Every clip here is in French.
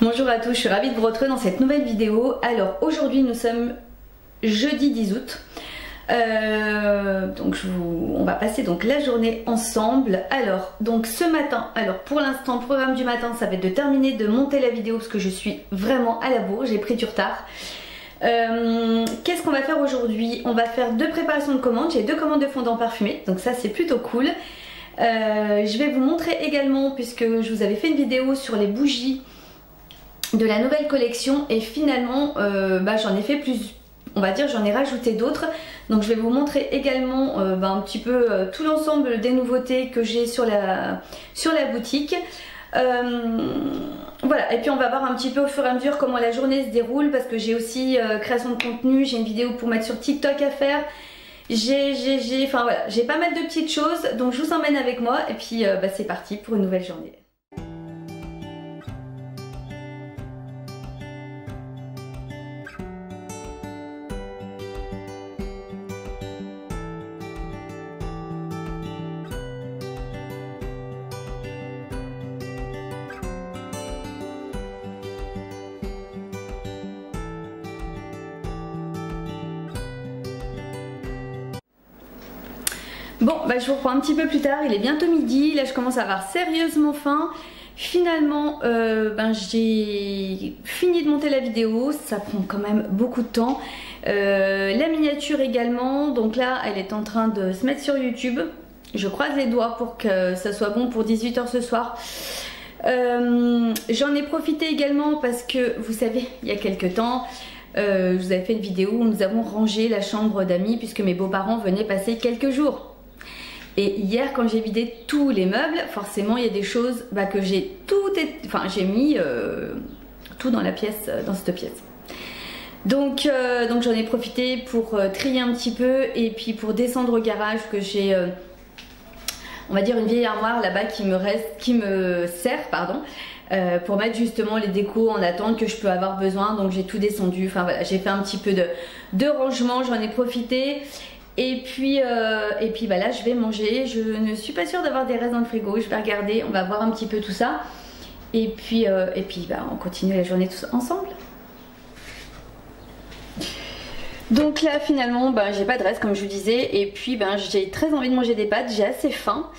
Bonjour à tous, je suis ravie de vous retrouver dans cette nouvelle vidéo. Alors aujourd'hui nous sommes jeudi 10 août. On va passer donc la journée ensemble. Alors donc ce matin, pour l'instant le programme du matin ça va être de terminer de monter la vidéo parce que je suis vraiment à la bourre, j'ai pris du retard. Qu'est-ce qu'on va faire aujourd'hui? On va faire deux préparations de commandes, j'ai deux commandes de fondant parfumé, donc ça c'est plutôt cool. Je vais vous montrer également, puisque je vous avais fait une vidéo sur les bougies de la nouvelle collection et finalement j'en ai fait plus, on va dire j'en ai rajouté d'autres, donc je vais vous montrer également un petit peu tout l'ensemble des nouveautés que j'ai sur la boutique. Voilà, et puis on va voir un petit peu au fur et à mesure comment la journée se déroule, parce que j'ai aussi création de contenu, j'ai une vidéo pour mettre sur TikTok à faire, j'ai pas mal de petites choses, donc je vous emmène avec moi et puis c'est parti pour une nouvelle journée. Bon, je vous reprends un petit peu plus tard, il est bientôt midi, là je commence à avoir sérieusement faim. Finalement, j'ai fini de monter la vidéo, ça prend quand même beaucoup de temps. La miniature également, donc là elle est en train de se mettre sur YouTube. Je croise les doigts pour que ça soit bon pour 18 h ce soir. J'en ai profité également parce que, vous savez, il y a quelques temps, je vous avais fait une vidéo où nous avons rangé la chambre d'amis puisque mes beaux-parents venaient passer quelques jours. Et hier quand j'ai vidé tous les meubles, forcément il y a des choses que j'ai j'ai mis tout dans la pièce, dans cette pièce. Donc j'en ai profité pour trier un petit peu et puis pour descendre au garage, que j'ai on va dire une vieille armoire là-bas qui me sert pour mettre justement les décos en attente que je peux avoir besoin. Donc j'ai tout descendu, voilà, j'ai fait un petit peu de rangement, j'en ai profité. Et puis là je vais manger, je ne suis pas sûre d'avoir des restes dans le frigo, je vais regarder, on va voir un petit peu tout ça. Et puis on continue la journée tous ensemble. Donc là finalement j'ai pas de reste comme je vous disais, et puis j'ai très envie de manger des pâtes, j'ai assez faim.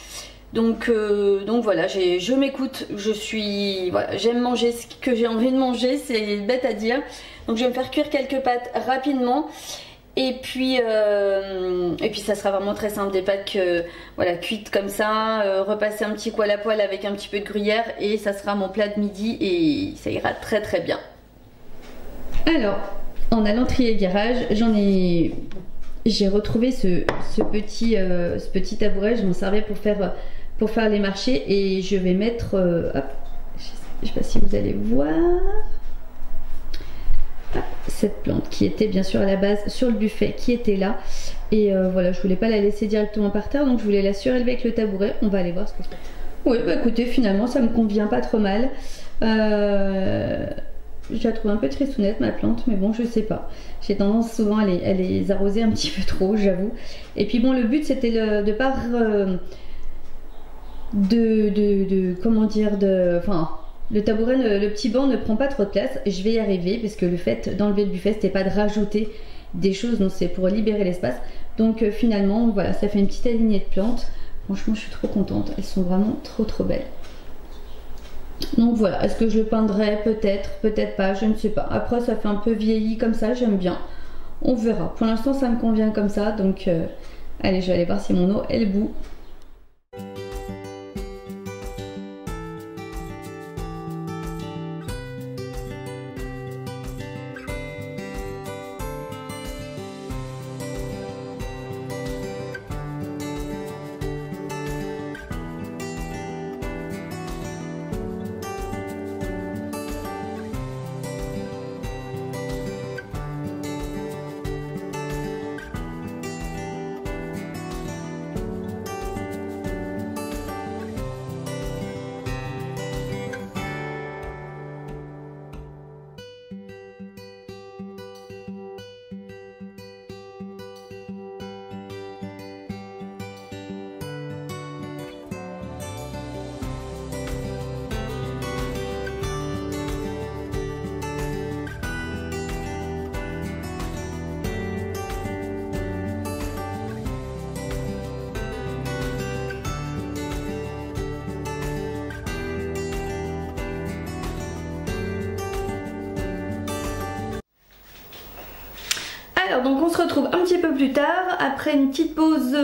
Donc voilà, je m'écoute, j'aime manger ce que j'ai envie de manger, c'est bête à dire. Donc je vais me faire cuire quelques pâtes rapidement. Et puis ça sera vraiment très simple, des pâtes cuites comme ça, repasser un petit coup à la poêle avec un petit peu de gruyère et ça sera mon plat de midi et ça ira très très bien. Alors, en allant trier le garage, j'ai retrouvé ce petit tabouret, je m'en servais pour faire les marchés et je vais mettre, hop, je sais pas si vous allez voir, cette plante qui était bien sûr à la base sur le buffet, qui était là, et voilà, je voulais pas la laisser directement par terre, donc je voulais la surélever avec le tabouret. On va aller voir ce que c'est. Oui, écoutez, finalement ça me convient pas trop mal. Je la trouve un peu tristounette ma plante, mais bon, je sais pas, j'ai tendance souvent à les arroser un petit peu trop, j'avoue. Et puis bon, le but c'était le tabouret, le petit banc ne prend pas trop de place. Je vais y arriver parce que le fait d'enlever le buffet, c'était pas de rajouter des choses, donc c'est pour libérer l'espace. Donc finalement, voilà, ça fait une petite alignée de plantes. Franchement, je suis trop contente. Elles sont vraiment trop belles. Donc voilà, est-ce que je le peindrai? Peut-être, peut-être pas, je ne sais pas. Après, ça fait un peu vieilli comme ça, j'aime bien. On verra. Pour l'instant, ça me convient comme ça. Donc, allez, je vais aller voir si mon eau, elle bout. Alors donc on se retrouve un petit peu plus tard après une petite pause,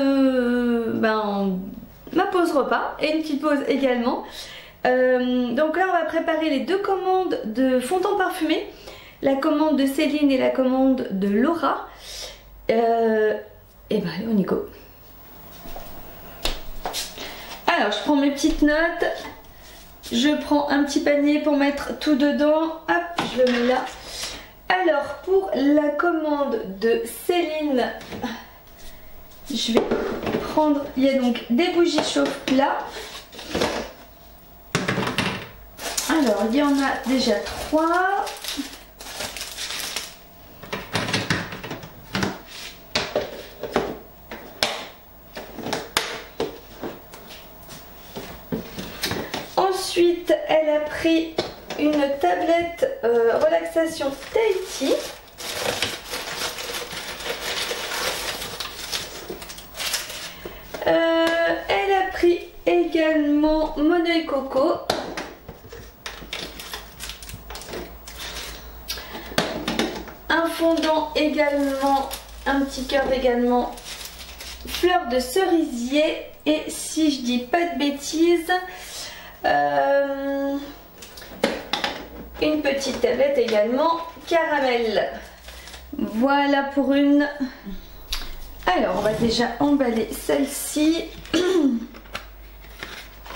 ma pause repas et une petite pause également. Donc là on va préparer les deux commandes de fond de teint parfumé, la commande de Céline et la commande de Laura. Et ben allez, on y go. Alors je prends mes petites notes, je prends un petit panier pour mettre tout dedans, hop je le mets là. Alors pour la commande de Céline, je vais prendre, il y a donc des bougies chauffe-plat. Alors il y en a déjà 3. Ensuite elle a pris une tablette relaxation Tahiti. Elle a pris également Moneuil Coco. Un fondant également, un petit cœur également, fleur de cerisier et si je dis pas de bêtises, une petite tablette également caramel. Voilà pour une. Alors on va déjà emballer celle-ci.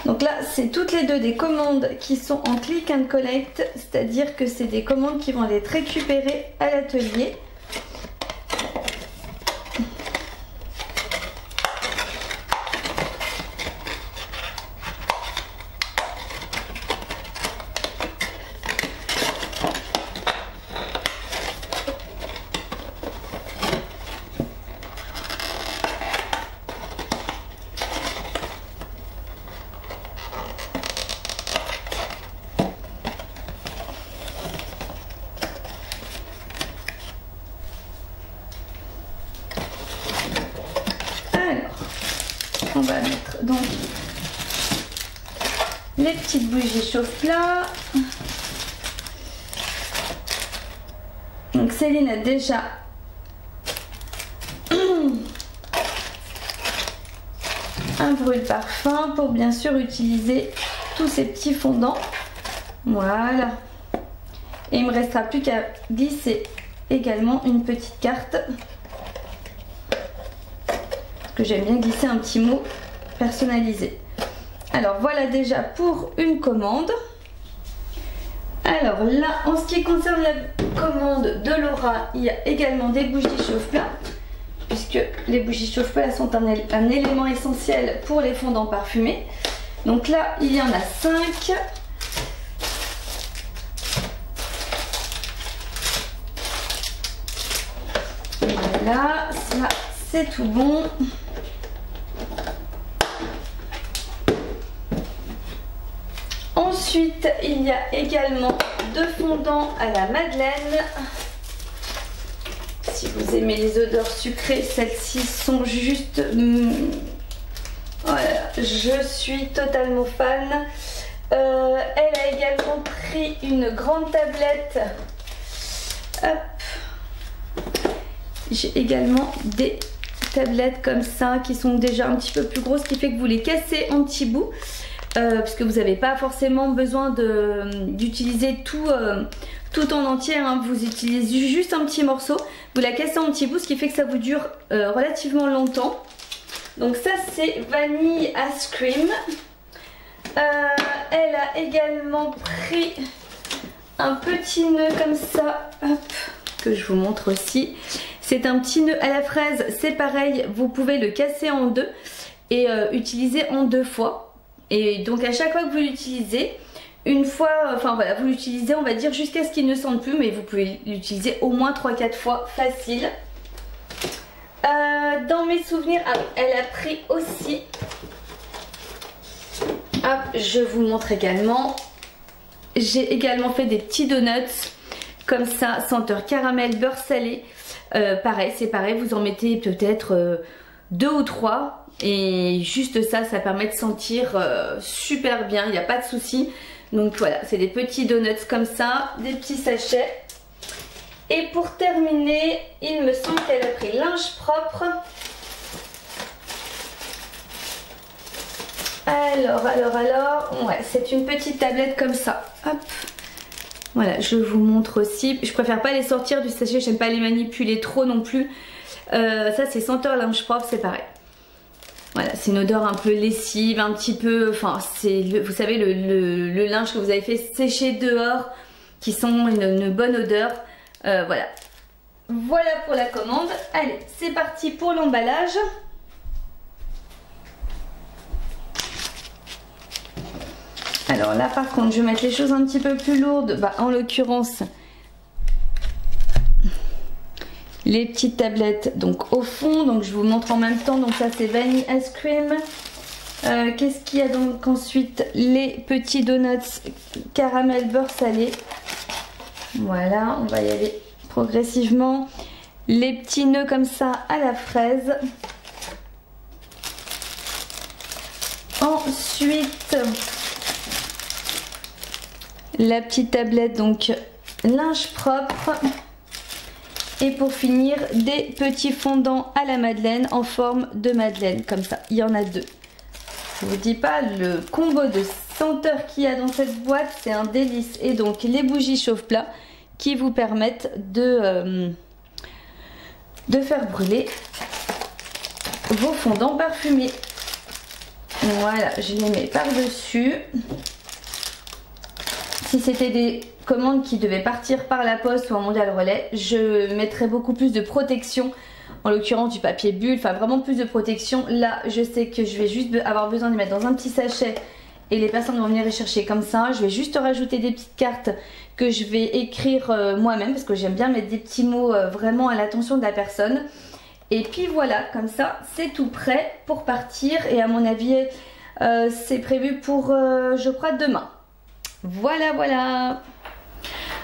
Donc là c'est toutes les deux des commandes qui sont en click and collect, c'est-à-dire que c'est des commandes qui vont être récupérées à l'atelier. On va mettre donc les petites bougies chauffe-plat. Donc Céline a déjà un brûle-parfum pour bien sûr utiliser tous ces petits fondants. Voilà. Et il me restera plus qu'à glisser également une petite carte. Que j'aime bien glisser un petit mot personnalisé. Alors voilà déjà pour une commande. Alors là en ce qui concerne la commande de Laura, il y a également des bougies chauffe-plat, puisque les bougies chauffe-plat sont un élément essentiel pour les fondants parfumés. Donc là il y en a 5. Voilà, ça c'est tout bon. Ensuite, il y a également 2 fondants à la madeleine. Si vous aimez les odeurs sucrées, celles-ci sont juste... Voilà, je suis totalement fan. Elle a également pris une grande tablette. Hop. J'ai également des tablettes comme ça qui sont déjà un petit peu plus grosses, ce qui fait que vous les cassez en petits bouts. Parce que vous n'avez pas forcément besoin d'utiliser tout en entier, hein. Vous utilisez juste un petit morceau, vous la cassez en petits bouts, ce qui fait que ça vous dure relativement longtemps. Donc ça c'est vanille ice cream. Elle a également pris un petit nœud comme ça, hop, que je vous montre aussi. C'est un petit nœud à la fraise, c'est pareil, vous pouvez le casser en deux et utiliser en 2 fois. Et donc à chaque fois que vous l'utilisez, une fois, enfin voilà, vous l'utilisez on va dire jusqu'à ce qu'il ne sente plus, mais vous pouvez l'utiliser au moins 3-4 fois facile. Dans mes souvenirs, elle a pris aussi, hop, je vous montre également, j'ai également fait des petits donuts comme ça, senteur caramel, beurre salé. Pareil, c'est pareil, vous en mettez peut-être 2 ou 3. Et juste ça, ça permet de sentir super bien, il n'y a pas de souci. Donc voilà, c'est des petits donuts comme ça, des petits sachets. Et pour terminer, il me semble qu'elle a pris linge propre. Alors, ouais, c'est une petite tablette comme ça. Hop. Voilà, je vous montre aussi. Je préfère pas les sortir du sachet, j'aime pas les manipuler trop non plus. Ça c'est senteur linge propre, c'est pareil. Voilà, c'est une odeur un peu lessive, un petit peu, enfin c'est, vous savez, le linge que vous avez fait sécher dehors, qui sent une bonne odeur. Voilà. Voilà pour la commande. Allez, c'est parti pour l'emballage. Alors là par contre je vais mettre les choses un petit peu plus lourdes, bah, en l'occurrence les petites tablettes donc au fond, donc je vous montre en même temps, donc ça c'est Vanilla Ice Cream. Qu'est-ce qu'il y a donc ensuite? Les petits donuts caramel beurre salé. Voilà, on va y aller progressivement. Les petits nœuds comme ça à la fraise. Ensuite la petite tablette donc linge propre. Et pour finir, des petits fondants à la madeleine en forme de madeleine, comme ça. Il y en a deux. Je vous dis pas, le combo de senteurs qu'il y a dans cette boîte, c'est un délice. Et donc les bougies chauffe-plat qui vous permettent de faire brûler vos fondants parfumés. Voilà, je les mets par-dessus. Si c'était des commandes qui devaient partir par la poste ou en mondial relais, je mettrais beaucoup plus de protection, en l'occurrence du papier bulle, enfin vraiment plus de protection. Là je sais que je vais juste avoir besoin de les mettre dans un petit sachet et les personnes vont venir les chercher comme ça. Je vais juste rajouter des petites cartes que je vais écrire moi-même, parce que j'aime bien mettre des petits mots vraiment à l'attention de la personne. Et puis voilà, comme ça c'est tout prêt pour partir, et à mon avis c'est prévu pour je crois demain. Voilà, voilà.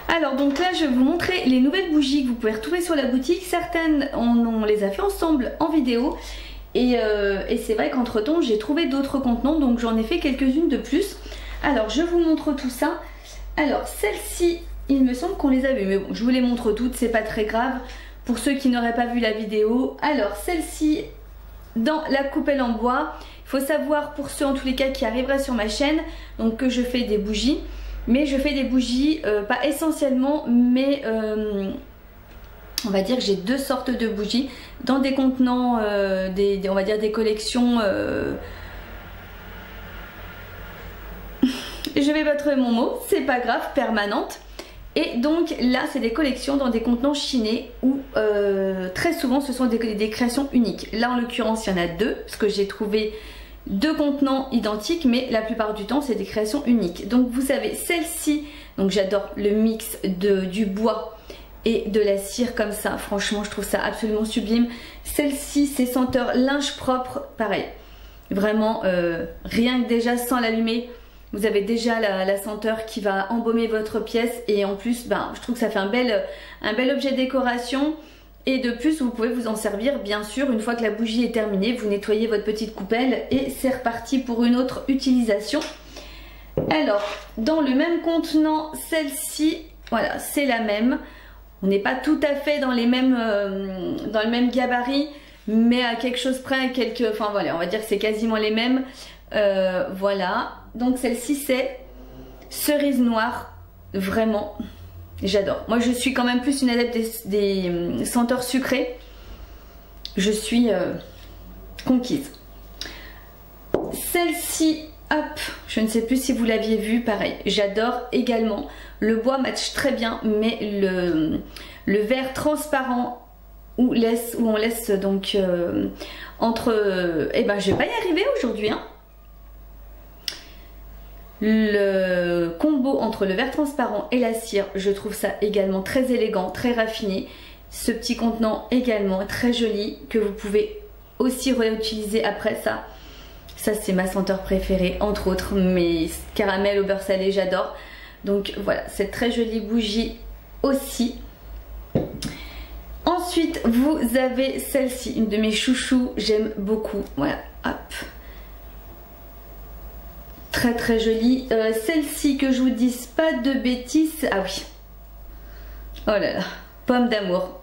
Alors donc là je vais vous montrer les nouvelles bougies que vous pouvez retrouver sur la boutique. Certaines on les a fait ensemble en vidéo, et c'est vrai qu'entre temps j'ai trouvé d'autres contenants, donc j'en ai fait quelques-unes de plus. Alors je vous montre tout ça. Alors celle-ci, il me semble qu'on les a vues, mais bon je vous les montre toutes, c'est pas très grave pour ceux qui n'auraient pas vu la vidéo. Alors celle-ci dans la coupelle en bois. Il faut savoir, pour ceux en tous les cas qui arriveraient sur ma chaîne, donc que je fais des bougies, mais je fais des bougies pas essentiellement, mais on va dire que j'ai deux sortes de bougies dans des contenants, on va dire des collections, je vais pas trouver mon mot, c'est pas grave, permanentes. Et donc là c'est des collections dans des contenants chinés où très souvent ce sont des créations uniques. Là en l'occurrence il y en a deux, parce que j'ai trouvé deux contenants identiques, mais la plupart du temps c'est des créations uniques. Donc vous savez, celle-ci, donc j'adore le mix du bois et de la cire comme ça, franchement je trouve ça absolument sublime. Celle-ci c'est senteur linge propre, pareil, vraiment rien que déjà sans l'allumer, vous avez déjà la senteur qui va embaumer votre pièce, et en plus ben, je trouve que ça fait un bel objet de décoration. Et de plus vous pouvez vous en servir bien sûr une fois que la bougie est terminée, vous nettoyez votre petite coupelle et c'est reparti pour une autre utilisation. Alors dans le même contenant, celle-ci, voilà c'est la même, on n'est pas tout à fait dans le même gabarit, mais à quelque chose près, enfin voilà, on va dire que c'est quasiment les mêmes. Voilà, donc celle-ci c'est cerise noire, vraiment j'adore. Moi je suis quand même plus une adepte des senteurs sucrées. Je suis conquise. Celle-ci, hop, je ne sais plus si vous l'aviez vue, pareil, j'adore également. Le bois match très bien, mais le verre transparent où on laisse donc entre... eh ben je vais pas y arriver aujourd'hui hein. Le combo entre le verre transparent et la cire, je trouve ça également très élégant, très raffiné. Ce petit contenant également très joli, que vous pouvez aussi réutiliser après ça. Ça c'est ma senteur préférée, entre autres, mes caramels au beurre salé, j'adore. Donc voilà, cette très jolie bougie aussi. Ensuite vous avez celle-ci, une de mes chouchous, j'aime beaucoup. Voilà, hop. Très très jolie. Celle-ci, que je vous dise pas de bêtises. Ah oui. Oh là là. pomme d'amour.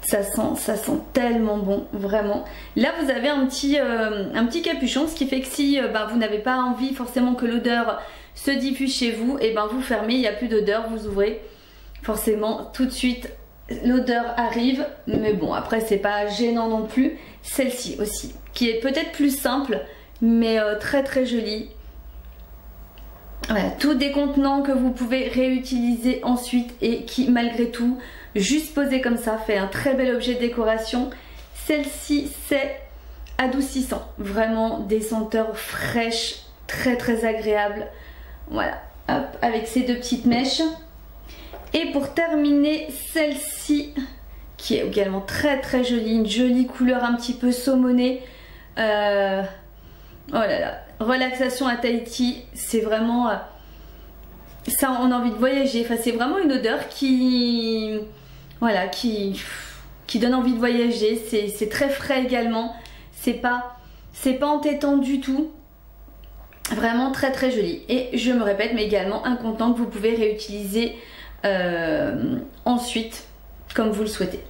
Ça sent tellement bon, vraiment. Là vous avez un petit capuchon, ce qui fait que si vous n'avez pas envie forcément que l'odeur se diffuse chez vous, et vous fermez, il n'y a plus d'odeur, vous ouvrez, forcément tout de suite l'odeur arrive. Mais bon, après c'est pas gênant non plus. Celle-ci aussi, qui est peut-être plus simple, mais très très jolie. Voilà, tout des contenants que vous pouvez réutiliser ensuite et qui malgré tout, juste posé comme ça, fait un très bel objet de décoration. Celle-ci c'est adoucissant, vraiment des senteurs fraîches, très très agréables. Voilà, hop, avec ces deux petites mèches. Et pour terminer, celle-ci qui est également très très jolie, une jolie couleur un petit peu saumonée. Oh là là, relaxation à Tahiti, c'est vraiment ça, on a envie de voyager. Enfin, c'est vraiment une odeur qui, voilà, qui donne envie de voyager. C'est très frais également, c'est pas entêtant du tout. Vraiment très très joli. Et je me répète, mais également un contenant que vous pouvez réutiliser ensuite comme vous le souhaitez.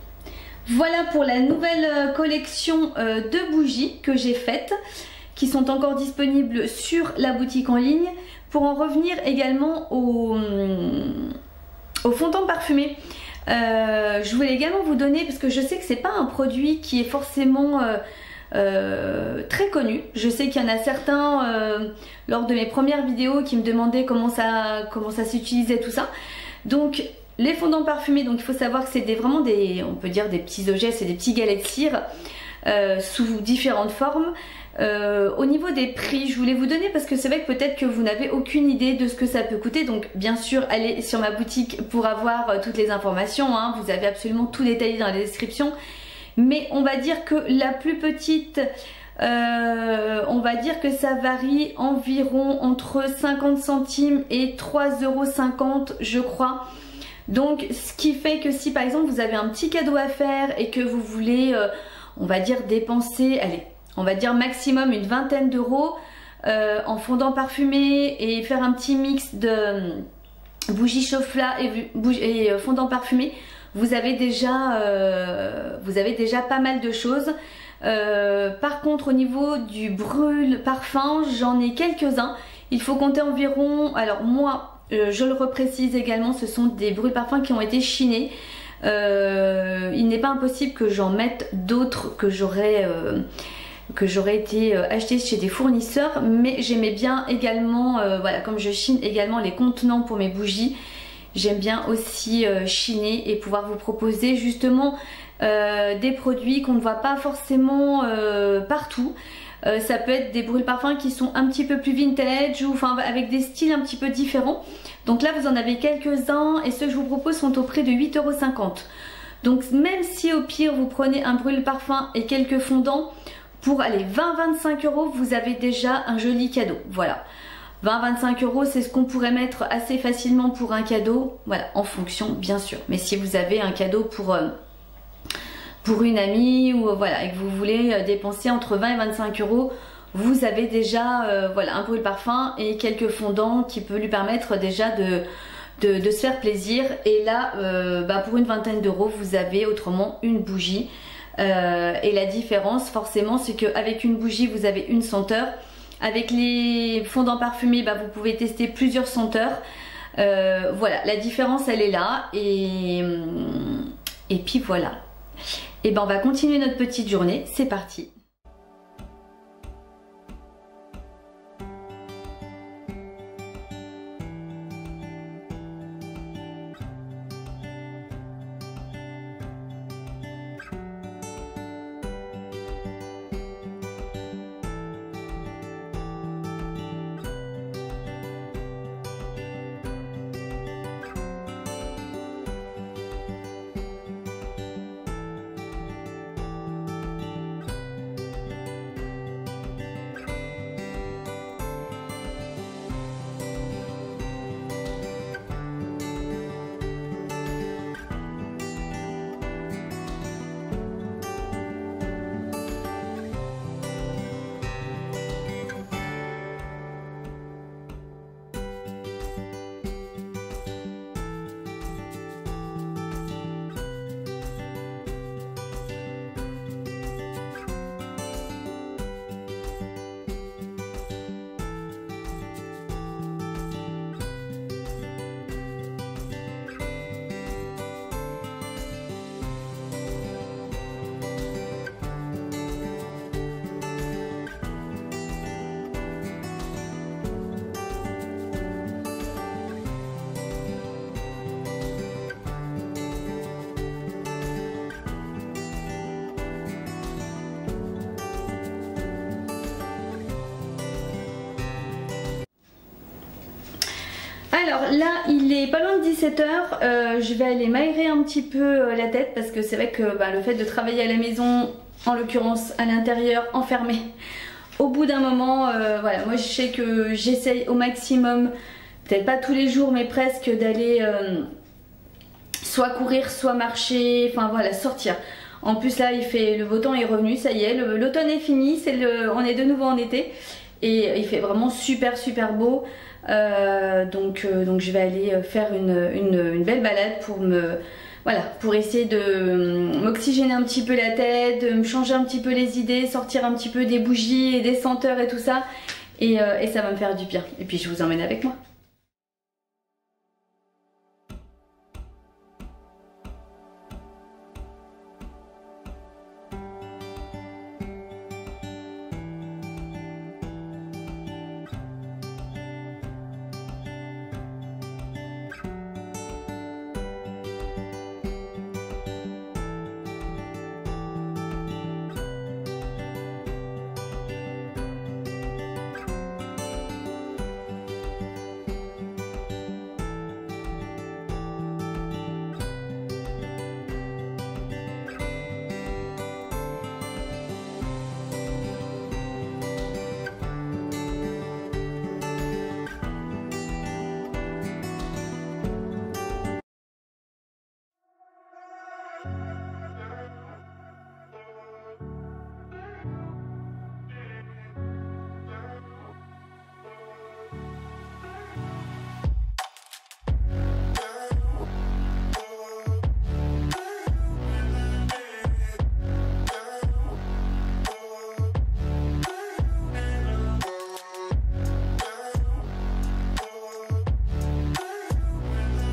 Voilà pour la nouvelle collection de bougies que j'ai faites, qui sont encore disponibles sur la boutique en ligne. Pour en revenir également au fondant parfumé, je voulais également vous donner, parce que je sais que c'est pas un produit qui est forcément très connu. Je sais qu'il y en a certains lors de mes premières vidéos qui me demandaient comment ça s'utilisait, tout ça. Donc les fondants parfumés, donc il faut savoir que c'est vraiment des, on peut dire des petits objets, c'est des petits galets de cire sous différentes formes. Au niveau des prix, je voulais vous donner, parce que c'est vrai que peut-être que vous n'avez aucune idée de ce que ça peut coûter. Donc bien sûr, allez sur ma boutique pour avoir toutes les informations, hein. Vous avez absolument tout détaillé dans la description. Mais on va dire que la plus petite, on va dire que ça varie environ entre 50 centimes et 3,50 € je crois. Donc ce qui fait que si par exemple vous avez un petit cadeau à faire et que vous voulez, on va dire dépenser, allez, on va dire maximum une vingtaine d'euros en fondant parfumé et faire un petit mix de bougies chauffe-plat et fondant parfumé, vous avez déjà pas mal de choses. Par contre au niveau du brûle parfum, j'en ai quelques-uns. Il faut compter environ, alors moi je le reprécise également, ce sont des brûle parfums qui ont été chinés. Il n'est pas impossible que j'en mette d'autres que j'aurais été acheté chez des fournisseurs, mais j'aimais bien également, voilà, comme je chine également les contenants pour mes bougies, j'aime bien aussi chiner et pouvoir vous proposer justement des produits qu'on ne voit pas forcément partout. Ça peut être des brûle parfums qui sont un petit peu plus vintage ou enfin avec des styles un petit peu différents. Donc là vous en avez quelques-uns et ceux que je vous propose sont au prix de 8,50 €. Donc même si au pire vous prenez un brûle parfum et quelques fondants, pour aller 20-25 €, vous avez déjà un joli cadeau. Voilà, 20-25 € c'est ce qu'on pourrait mettre assez facilement pour un cadeau, voilà, en fonction bien sûr. Mais si vous avez un cadeau pour une amie ou voilà, et que vous voulez dépenser entre 20 et 25 €, vous avez déjà voilà, un brûle parfum et quelques fondants qui peut lui permettre déjà de se faire plaisir. Et là pour une vingtaine d'euros vous avez autrement une bougie. Et la différence forcément c'est qu'avec une bougie vous avez une senteur, avec les fondants parfumés vous pouvez tester plusieurs senteurs. Voilà, la différence elle est là et puis voilà. Et ben on va continuer notre petite journée, c'est parti. Alors là, il est pas loin de 17h, je vais aller m'aérer un petit peu la tête parce que c'est vrai que le fait de travailler à la maison, en l'occurrence à l'intérieur, enfermé, au bout d'un moment, voilà, moi je sais que j'essaye au maximum, peut-être pas tous les jours mais presque, d'aller soit courir, soit marcher, enfin voilà, sortir. En plus là, le beau temps est revenu, ça y est, l'automne est fini, on est de nouveau en été et il fait vraiment super beau. Donc je vais aller faire une belle balade pour essayer de m'oxygéner un petit peu la tête, de me changer un petit peu les idées, sortir un petit peu des bougies et des senteurs et tout ça, et ça va me faire du bien. Et puis je vous emmène avec moi.